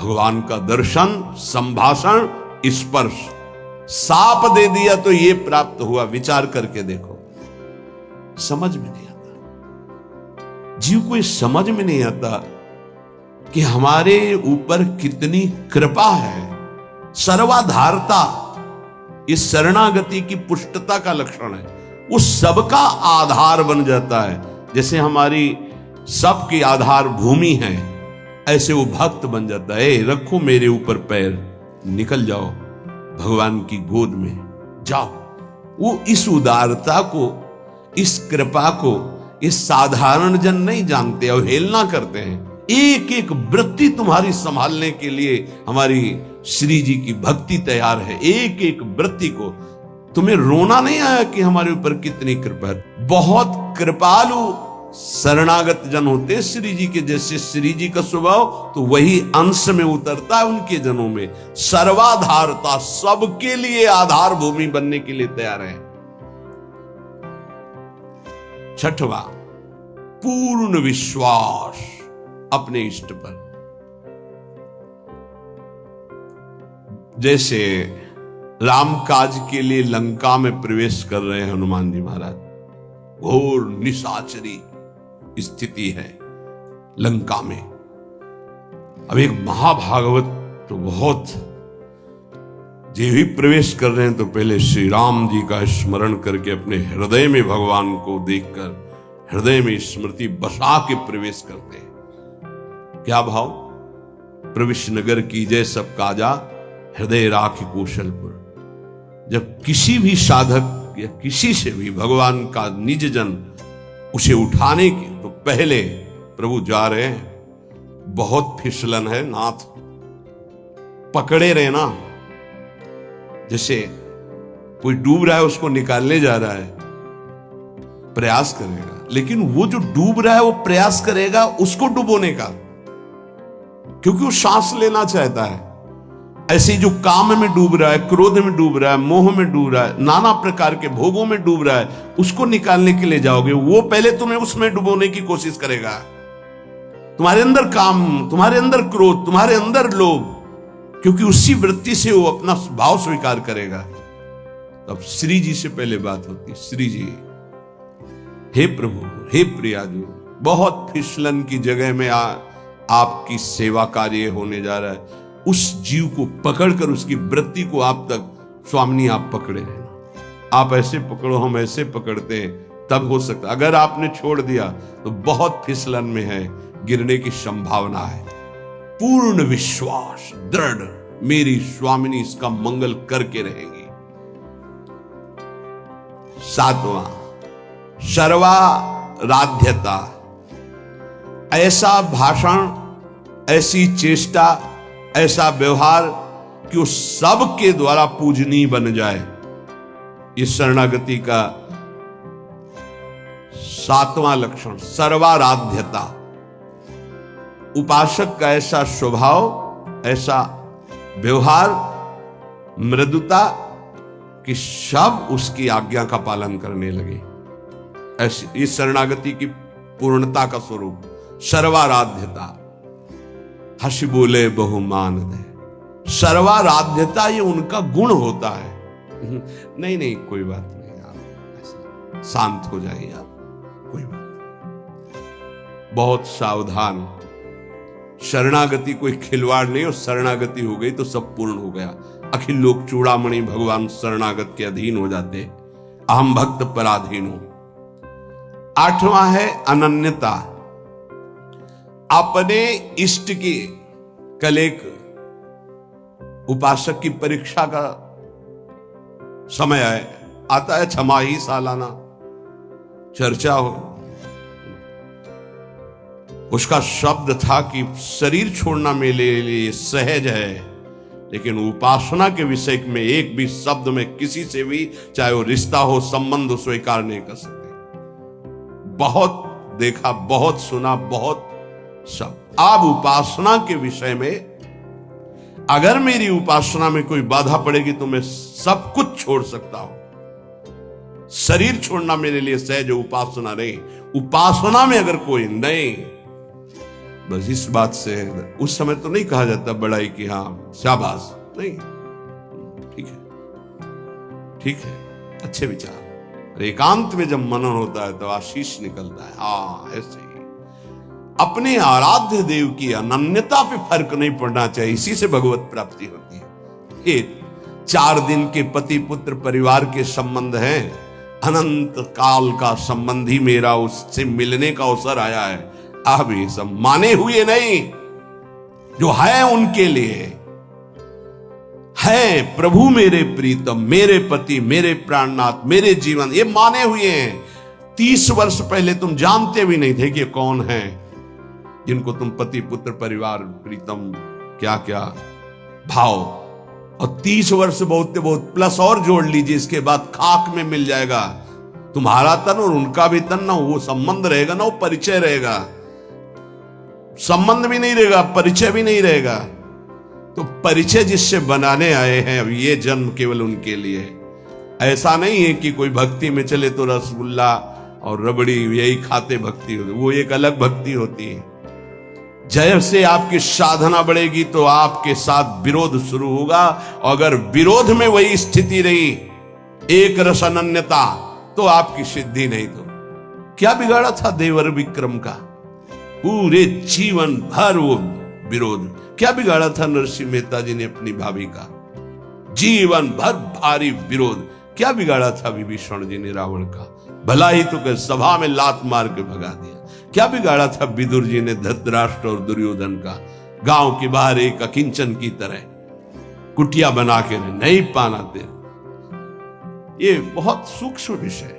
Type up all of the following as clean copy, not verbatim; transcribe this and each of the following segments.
भगवान का दर्शन, संभाषण, स्पर्श। साप दे दिया तो ये प्राप्त हुआ, विचार करके देखो। समझ में नहीं आता, जीव को ये समझ में नहीं आता कि हमारे ऊपर कितनी कृपा है। सर्वाधारता इस शरणागति की पुष्टता का लक्षण है। वो सबका आधार बन जाता है। जैसे हमारी सबकी आधार भूमि है, ऐसे वो भक्त बन जाता है। रखो मेरे ऊपर पैर, निकल जाओ भगवान की गोद में जाओ। वो इस उदारता को, इस कृपा को ये साधारण जन नहीं जानते, अवहेलना करते हैं। एक एक वृत्ति तुम्हारी संभालने के लिए हमारी श्री जी की भक्ति तैयार है। एक एक वृत्ति को तुम्हें रोना नहीं आया कि हमारे ऊपर कितनी कृपा है। बहुत कृपालु शरणागत जन होते श्री जी के। जैसे श्री जी का स्वभाव तो वही अंश में उतरता है उनके जनों में। सर्वाधारता, सबके लिए आधार भूमि बनने के लिए तैयार है। छठवां, पूर्ण विश्वास अपने इष्ट पर। जैसे राम काज के लिए लंका में प्रवेश कर रहे हैं हनुमान जी महाराज। घोर निशाचरी स्थिति है लंका में। अब एक महाभागवत तो बहुत, जे भी प्रवेश कर रहे हैं तो पहले श्री राम जी का स्मरण करके अपने हृदय में भगवान को देखकर हृदय में स्मृति बसा के प्रवेश करते हैं। क्या भाव? प्रविश नगर की जय सब काजा, हृदय राख कौशलपुर। जब किसी भी साधक या किसी से भी भगवान का निज जन उसे उठाने के तो पहले प्रभु जा रहे हैं, बहुत फिसलन है नाथ, पकड़े रहना। जैसे कोई डूब रहा है उसको निकालने जा रहा है, प्रयास करेगा, लेकिन वो जो डूब रहा है वो प्रयास करेगा उसको डुबोने का, क्योंकि वो सांस लेना चाहता है। ऐसे जो काम में डूब रहा है, क्रोध में डूब रहा है, मोह में डूब रहा है, नाना प्रकार के भोगों में डूब रहा है, उसको निकालने के लिए जाओगे, वो पहले तुम्हें उसमें डुबोने की कोशिश करेगा। तुम्हारे अंदर काम, तुम्हारे अंदर क्रोध, तुम्हारे अंदर लोभ, क्योंकि उसी वृत्ति से वो अपना भाव स्वीकार करेगा। तब श्री जी से पहले बात होती, श्री जी, हे प्रभु, हे प्रियाजू, बहुत फिसलन की जगह में आपकी सेवा कार्य होने जा रहा है। उस जीव को पकड़कर उसकी वृत्ति को आप तक स्वामिनी आप पकड़े रहना। आप ऐसे पकड़ो, हम ऐसे पकड़ते हैं, तब हो सकता। अगर आपने छोड़ दिया तो बहुत फिसलन में है, गिरने की संभावना है। पूर्ण विश्वास, दृढ़, मेरी स्वामिनी इसका मंगल करके रहेंगी। सातवां, सर्वाराध्यता। ऐसा भाषण, ऐसी चेष्टा, ऐसा व्यवहार कि वो सबके द्वारा पूजनीय बन जाए। इस शरणागति का सातवां लक्षण, सर्वाराध्यता। उपासक का ऐसा स्वभाव, ऐसा व्यवहार, मृदुता कि सब उसकी आज्ञा का पालन करने लगे। ऐसी इस शरणागति की पूर्णता का स्वरूप सर्वाराध्यता। हंस बोले बहुमान दे। सर्वाराध्यता ये उनका गुण होता है। नहीं कोई बात नहीं, आप शांत हो जाइए, आप कोई बात नहीं। बहुत सावधान। शरणागति कोई खिलवाड़ नहीं, और शरणागति हो गई तो सब पूर्ण हो गया। अखिल लोक चूड़ामणि भगवान शरणागत के अधीन हो जाते। अहम भक्त पराधीन हो। आठवां है अनन्यता। अपने इष्ट की, कल एक उपासक की परीक्षा का समय आता है, छमाही सालाना चर्चा हो। उसका शब्द था कि शरीर छोड़ना मेरे लिए सहज है, लेकिन उपासना के विषय में एक भी शब्द में किसी से भी, चाहे वो रिश्ता हो, संबंध हो, स्वीकार नहीं कर सकते। बहुत देखा, बहुत सुना, बहुत सब। अब उपासना के विषय में अगर मेरी उपासना में कोई बाधा पड़ेगी तो मैं सब कुछ छोड़ सकता हूं। शरीर छोड़ना मेरे लिए सहज, उपासना नहीं। उपासना में अगर कोई नहीं, बस इस बात से उस समय तो नहीं कहा जाता बड़ाई कि हाँ शाबाश, नहीं, ठीक है, ठीक है, अच्छे विचार। एकांत में जब मनन होता है तो आशीष निकलता है। हाँ ऐसे ही अपने आराध्य देव की अनन्यता पे फर्क नहीं पड़ना चाहिए, इसी से भगवत प्राप्ति होती है। ये 4 दिन के पति पुत्र परिवार के संबंध हैं, अनंत काल का संबंधी मेरा उससे मिलने का अवसर आया है। अब ये सब माने हुए नहीं, जो है उनके लिए है प्रभु मेरे प्रीतम, मेरे पति, मेरे प्राणनाथ, मेरे जीवन, ये माने हुए हैं। 30 वर्ष पहले तुम जानते भी नहीं थे कि कौन है जिनको तुम पति पुत्र परिवार प्रीतम क्या क्या भाव, और 30 वर्ष बहुत बहुत प्लस और जोड़ लीजिए, इसके बाद खाक में मिल जाएगा तुम्हारा तन और उनका भी तन। ना वो संबंध रहेगा ना वो परिचय रहेगा, संबंध भी नहीं रहेगा, परिचय भी नहीं रहेगा। तो परिचय जिससे बनाने आए हैं अब ये जन्म केवल उनके लिए। ऐसा नहीं है कि कोई भक्ति में चले तो रसगुल्ला और रबड़ी यही खाते भक्ति होती, वो एक अलग भक्ति होती है। जैसे आपकी साधना बढ़ेगी तो आपके साथ विरोध शुरू होगा, और अगर विरोध में वही स्थिति रही एक रस अनन्यता तो आपकी सिद्धि नहीं। तो क्या बिगाड़ा था देवर विक्रम का? पूरे जीवन भर वो विरोध। क्या बिगाड़ा था नरसिंह मेहता जी ने अपनी भाभी का? जीवन भर भारी विरोध। क्या बिगाड़ा था विभीषण जी ने रावण का? भला ही तो सभा में लात मार के भगा दिया। क्या बिगाड़ा था विदुर जी ने धृतराष्ट्र और दुर्योधन का? गांव के बाहर एक अकिंचन की तरह कुटिया बना के नहीं पाना दे। ये बहुत सूक्ष्म विषय।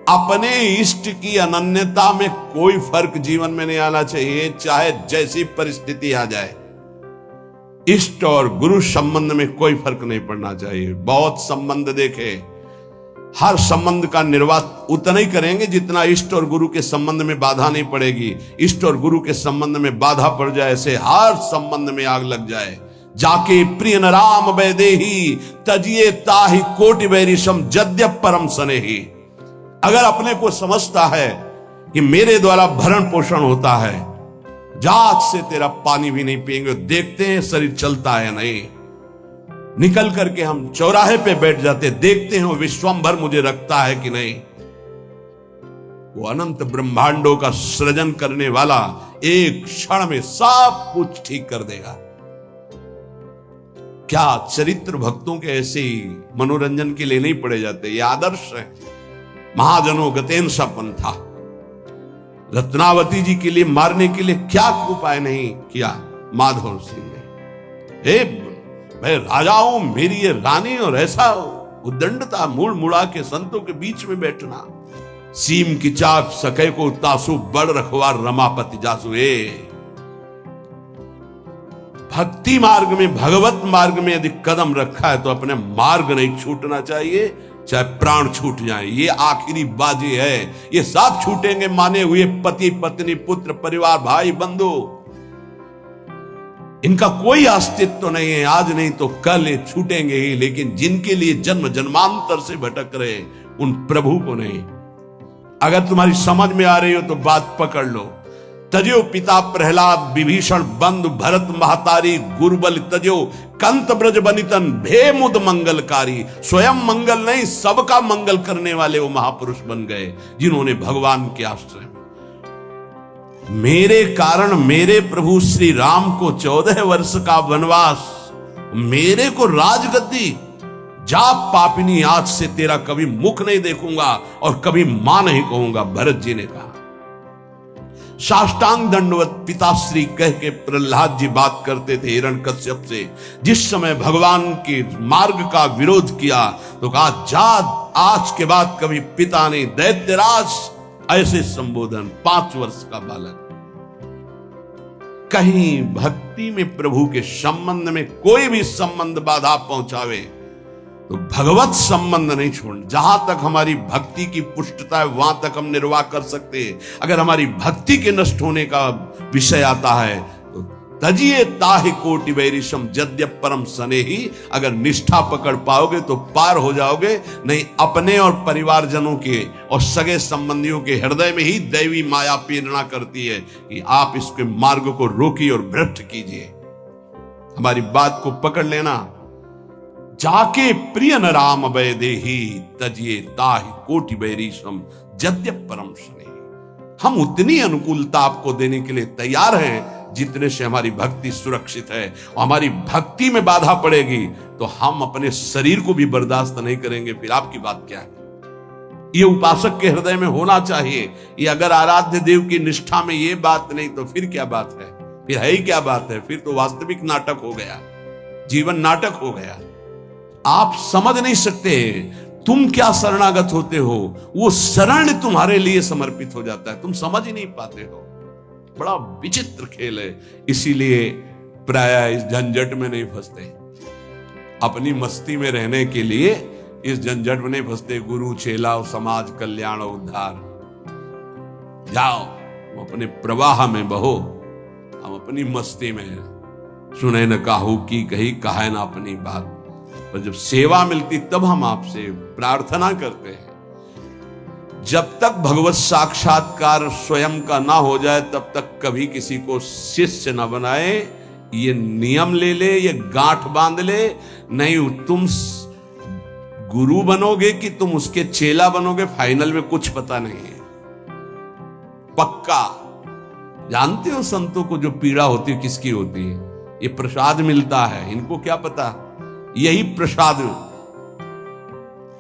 अपने इष्ट की अनन्यता में कोई फर्क जीवन में नहीं आना चाहिए, चाहे जैसी परिस्थिति आ जाए। इष्ट और गुरु संबंध में कोई फर्क नहीं पड़ना चाहिए। बहुत संबंध देखे, हर संबंध का निर्वाह उतना ही करेंगे जितना इष्ट और गुरु के संबंध में बाधा नहीं पड़ेगी। इष्ट और गुरु के संबंध में बाधा पड़ जाए ऐसे हर संबंध में आग लग जाए। जाके प्रिय न राम वैदेही तजिए ताहि कोटि वैरिशम जद्यप परम सनेही। अगर अपने को समझता है कि मेरे द्वारा भरण पोषण होता है, जाग से तेरा पानी भी नहीं पिएंगे, देखते हैं शरीर चलता है नहीं। निकल करके हम चौराहे पे बैठ जाते, देखते हैं वो विश्वंभर मुझे रखता है कि नहीं। वो अनंत ब्रह्मांडों का सृजन करने वाला एक क्षण में सब कुछ ठीक कर देगा। क्या चरित्र भक्तों के ऐसे ही मनोरंजन के लिए नहीं पड़े जाते? ये आदर्श है। महाजनों गतेन सपन था। रत्नावती जी के लिए मारने के लिए क्या उपाय नहीं किया माधव सिंह ने। मैं राजा हूं, मेरी ये रानी, और ऐसा उद्दंडता मुड़ मुड़ा के संतों के बीच में बैठना। सीम की चाप सके को तासु बड़ रखवार रमापति जासु। भक्ति मार्ग में, भगवत मार्ग में यदि कदम रखा है तो अपने मार्ग नहीं छूटना चाहिए, चाहे प्राण छूट जाए। ये आखिरी बाजी है। ये सब छूटेंगे माने हुए पति पत्नी पुत्र परिवार भाई बंधु, इनका कोई अस्तित्व नहीं है। आज नहीं तो कल ये छूटेंगे ही, लेकिन जिनके लिए जन्म जन्मांतर से भटक रहे उन प्रभु को नहीं। अगर तुम्हारी समझ में आ रही हो तो बात पकड़ लो। तजो पिता प्रहलाद विभीषण बंधु भरत महतारी गुरुबल तजो कंत ब्रज बनितन भे मुद मंगलकारी। स्वयं मंगल नहीं, सबका मंगल करने वाले वो महापुरुष बन गए जिन्होंने भगवान के आश्रय में। मेरे कारण मेरे प्रभु श्री राम को 14 वर्ष का वनवास, मेरे को राजगद्दी। जा पापिनी, आज से तेरा कभी मुख नहीं देखूंगा और कभी मां नहीं कहूंगा, भरत जी ने कहा। साष्टांग दंडवत पिताश्री कह के प्रहलाद जी बात करते थे हिरण्यकश्यप से। जिस समय भगवान के मार्ग का विरोध किया तो कहा, जा आज के बाद कभी पिता नहीं, दैत्यराज, ऐसे संबोधन। 5 वर्ष का बालक। कहीं भक्ति में प्रभु के संबंध में कोई भी संबंध बाधा पहुंचावे तो भगवत संबंध नहीं छोड़। जहां तक हमारी भक्ति की पुष्टता है वहां तक हम निर्वाह कर सकते हैं। अगर हमारी भक्ति के नष्ट होने का विषय आता है तो तजिए ताहि कोटि वैरिशम जद्य परम सने ही। अगर निष्ठा पकड़ पाओगे तो पार हो जाओगे, नहीं अपने और परिवारजनों के और सगे संबंधियों के हृदय में ही दैवी माया प्रेरणा करती है कि आप इसके मार्ग को रोकिए और भ्रष्ट कीजिए। हमारी बात को पकड़ लेना। जाके प्रिय न राम भय देही तजिए ताहि कोटि वैरिशम जद्य परम सने। हम उतनी अनुकूलता आपको देने के लिए तैयार हैं जितने से हमारी भक्ति सुरक्षित है। और हमारी भक्ति में बाधा पड़ेगी तो हम अपने शरीर को भी बर्दाश्त नहीं करेंगे, फिर आपकी बात क्या है? ये उपासक के हृदय में होना चाहिए। ये अगर आराध्य देव की निष्ठा में ये बात नहीं तो फिर क्या बात है? फिर है ही क्या बात है? फिर तो वास्तविक नाटक हो गया, जीवन नाटक हो गया। आप समझ नहीं सकते तुम क्या शरणागत होते हो, वो शरण तुम्हारे लिए समर्पित हो जाता है, तुम समझ ही नहीं पाते हो। बड़ा विचित्र खेल है। इसीलिए प्राय इस झंझट में नहीं फंसते, अपनी मस्ती में रहने के लिए इस झंझट में नहीं फंसते। गुरु चेला समाज कल्याण उद्धार, जाओ अपने प्रवाह में बहो, हम अपनी मस्ती में। सुने न काहू की कही, कहे ना अपनी बात। पर जब सेवा मिलती तब हम आपसे प्रार्थना करते हैं। जब तक भगवत साक्षात्कार स्वयं का ना हो जाए तब तक कभी किसी को शिष्य ना बनाए। ये नियम ले ले, ये गांठ बांध ले। नहीं तुम गुरु बनोगे कि तुम उसके चेला बनोगे, फाइनल में कुछ पता नहीं है। पक्का जानते हो संतों को जो पीड़ा होती है किसकी होती है? ये प्रसाद मिलता है, इनको क्या पता? यही प्रसाद।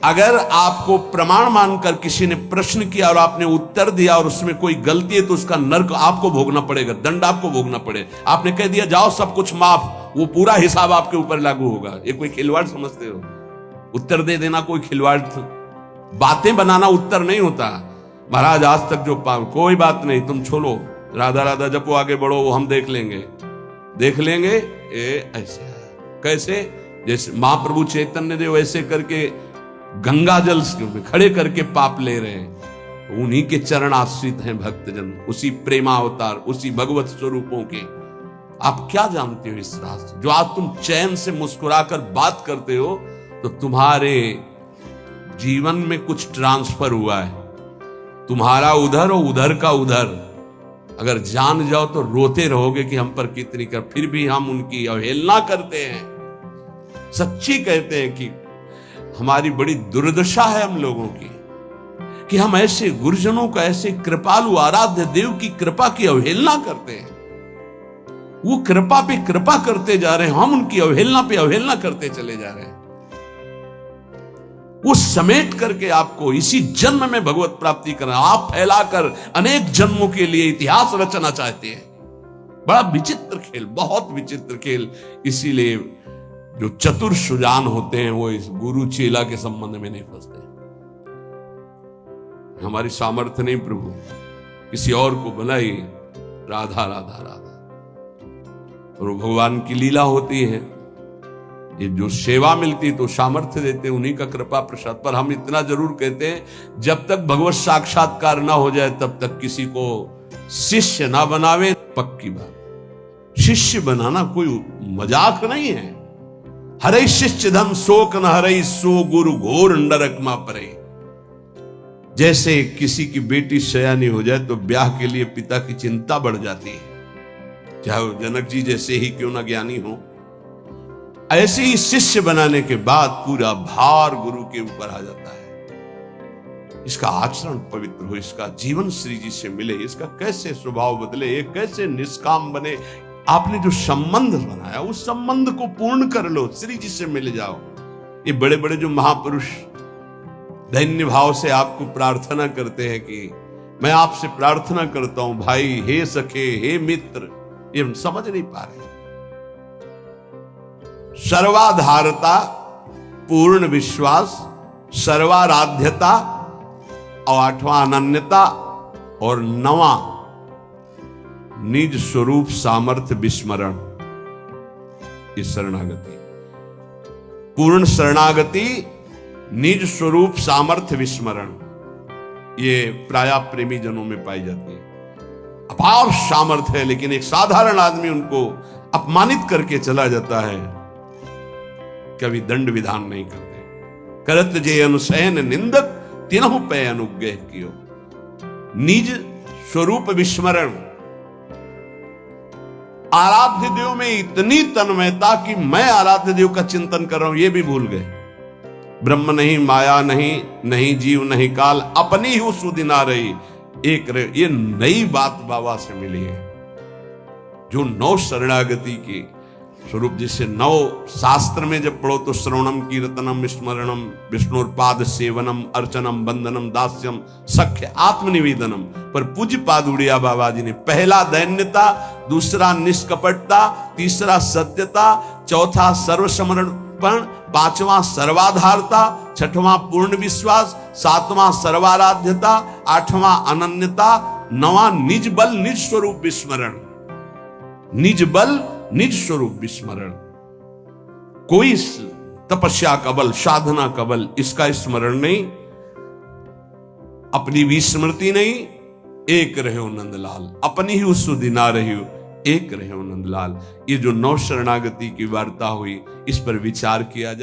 अगर आपको प्रमाण मानकर किसी ने प्रश्न किया और आपने उत्तर दिया और उसमें कोई गलती है तो उसका नर्क आपको भोगना पड़ेगा, दंड आपको भोगना पड़ेगा। आपने कह दिया जाओ सब कुछ माफ, वो पूरा हिसाब आपके ऊपर लागू होगा। ये कोई खिलवाड़ समझते हो? उत्तर दे देना कोई खिलवाड़? बातें बनाना उत्तर नहीं होता। महाराज आज तक जो कोई बात नहीं, तुम छोड़ो, राधा राधा जपो, आगे बढ़ो, वो हम देख लेंगे। ऐसे कैसे? जैसे महाप्रभु चैतन्य देव ऐसे करके गंगा जल खड़े करके पाप ले रहे हैं। उन्हीं के चरण आश्रित हैं भक्तजन, उसी प्रेमावतार, उसी भगवत स्वरूपों के। आप क्या जानते हो इस राज? जो आज तुम चैन से मुस्कुराकर बात करते हो तो तुम्हारे जीवन में कुछ ट्रांसफर हुआ है। तुम्हारा उधर और उधर का उधर। अगर जान जाओ तो रोते रहोगे कि हम पर कितनी कर, फिर भी हम उनकी अवहेलना करते हैं। सच्ची कहते हैं कि हमारी बड़ी दुर्दशा है हम लोगों की कि हम ऐसे गुरुजनों का, ऐसे कृपालु आराध्य देव की कृपा की अवहेलना करते हैं। वो कृपा पे कृपा करते जा रहे हैं, हम उनकी अवहेलना पे अवहेलना करते चले जा रहे हैं। वो समेट करके आपको इसी जन्म में भगवत प्राप्ति करना, आप फैलाकर अनेक जन्मों के लिए इतिहास रचना चाहते हैं। बड़ा विचित्र खेल, बहुत विचित्र खेल। इसीलिए जो चतुर सुजान होते हैं वो इस गुरु चेला के संबंध में नहीं फंसते। हमारी सामर्थ्य नहीं प्रभु, किसी और को बनाई, राधा राधा राधा। और भगवान की लीला होती है। ये जो सेवा मिलती तो सामर्थ्य देते, उन्हीं का कृपा प्रसाद। पर हम इतना जरूर कहते हैं, जब तक भगवत साक्षात्कार ना हो जाए तब तक किसी को शिष्य ना बनावे। पक्की बात, शिष्य बनाना कोई मजाक नहीं है। हरे शिष्य धम शोक न हरे, सो गुरु घोर नरक मा परे। जैसे किसी की बेटी सयानी हो जाए तो ब्याह के लिए पिता की चिंता बढ़ जाती है, चाहे वो जनक जी जैसे ही क्यों ना ज्ञानी हो। ऐसे ही शिष्य बनाने के बाद पूरा भार गुरु के ऊपर आ जाता है। इसका आचरण पवित्र हो, इसका जीवन श्री जी से मिले, इसका कैसे स्वभाव बदले, ये कैसे निष्काम बने। आपने जो संबंध बनाया उस संबंध को पूर्ण कर लो, श्री जी से मिल जाओ। ये बड़े बड़े जो महापुरुष दैन्य भाव से आपको प्रार्थना करते हैं कि मैं आपसे प्रार्थना करता हूं भाई, हे सखे, हे मित्र, ये हम समझ नहीं पा रहे। सर्वाधारता, पूर्ण विश्वास, सर्वाराध्यता, और 8वां अनन्यता, और 9वां निज स्वरूप सामर्थ्य विस्मरण। इस शरणागति, पूर्ण शरणागति, निज स्वरूप सामर्थ्य विस्मरण, ये प्राय प्रेमी जनों में पाई जाती है। अपार सामर्थ्य है, लेकिन एक साधारण आदमी उनको अपमानित करके चला जाता है, कभी दंड विधान नहीं करते। करत जे अनुसैन निंदक तिनहु पे अनुग्रह कियो। निज स्वरूप विस्मरण, आराध्य देव में इतनी तन्मयता कि मैं आराध्य देव का चिंतन कर रहा हूं, ये भी भूल गए। ब्रह्म नहीं, माया नहीं, नहीं जीव नहीं काल, अपनी ही सुदिना रही एक रहे। ये नई बात बाबा से मिली है, जो नौ शरणागति के स्वरूप, जिसे नौ शास्त्र में जब पढ़ो तो श्रवणम कीर्तनम स्मरणम विष्णुपाद सेवनम अर्चनम बंदनम दास्यम सख्य आत्मनिवेदनम, पर पूज्य पाद उड़िया बाबा जी ने पहला दैन्यता, दूसरा निष्कपटता, तीसरा सत्यता, चौथा सर्वसमर्पण, पांचवा सर्वाधारता, छठवां पूर्ण विश्वास, सातवां सर्वाराध्यता, आठवां अनन्यता, नवा निज बल निज स्वरूप विस्मरण। निज बल निज स्वरूप विस्मरण, कोई तपस्या का बल, साधना का बल, इसका स्मरण नहीं, अपनी भी स्मृति नहीं। एक रहे हो नंदलाल, अपनी ही उस सुदिना रही हो, एक रहे हो नंदलाल। ये जो नौ शरणागति की वार्ता हुई, इस पर विचार किया जाए।